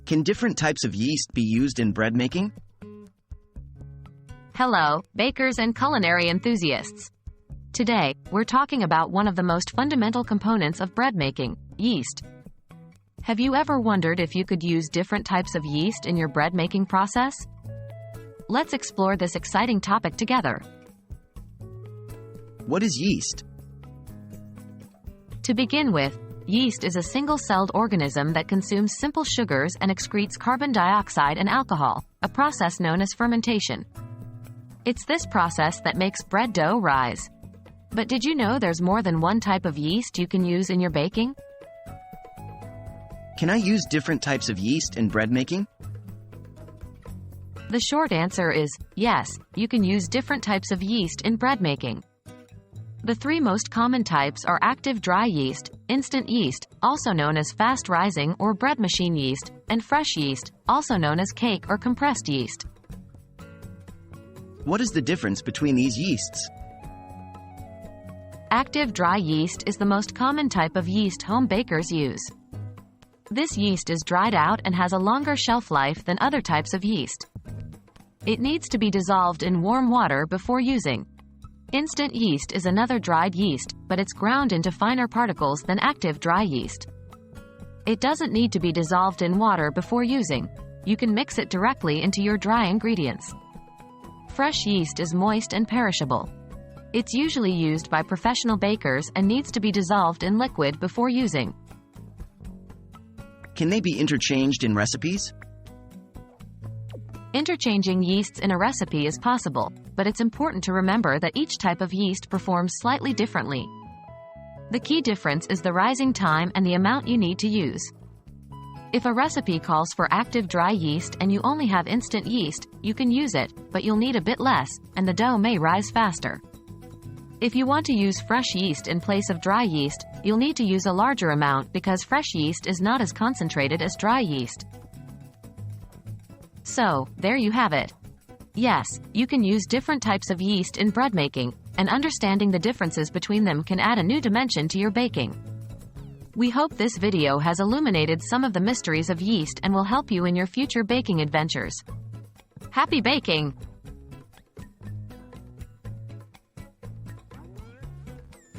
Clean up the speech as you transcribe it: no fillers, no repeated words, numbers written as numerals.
Can different types of yeast be used in bread making? Hello, bakers and culinary enthusiasts. Today, we're talking about one of the most fundamental components of bread making, yeast. Have you ever wondered if you could use different types of yeast in your bread making process? Let's explore this exciting topic together. What is yeast? To begin with, yeast is a single-celled organism that consumes simple sugars and excretes carbon dioxide and alcohol, a process known as fermentation. It's this process that makes bread dough rise. But did you know there's more than one type of yeast you can use in your baking? Can I use different types of yeast in bread making? The short answer is yes, you can use different types of yeast in bread making. The three most common types are active dry yeast, instant yeast, also known as fast-rising or bread machine yeast, and fresh yeast, also known as cake or compressed yeast. What is the difference between these yeasts? Active dry yeast is the most common type of yeast home bakers use. This yeast is dried out and has a longer shelf life than other types of yeast. It needs to be dissolved in warm water before using. Instant yeast is another dried yeast, but it's ground into finer particles than active dry yeast. It doesn't need to be dissolved in water before using. You can mix it directly into your dry ingredients. Fresh yeast is moist and perishable. It's usually used by professional bakers and needs to be dissolved in liquid before using. Can they be interchanged in recipes? Interchanging yeasts in a recipe is possible, but it's important to remember that each type of yeast performs slightly differently. The key difference is the rising time and the amount you need to use. If a recipe calls for active dry yeast and you only have instant yeast, you can use it, but you'll need a bit less, and the dough may rise faster. If you want to use fresh yeast in place of dry yeast, you'll need to use a larger amount because fresh yeast is not as concentrated as dry yeast. So, there you have it. Yes, you can use different types of yeast in bread making, and understanding the differences between them can add a new dimension to your baking. We hope this video has illuminated some of the mysteries of yeast and will help you in your future baking adventures. Happy baking!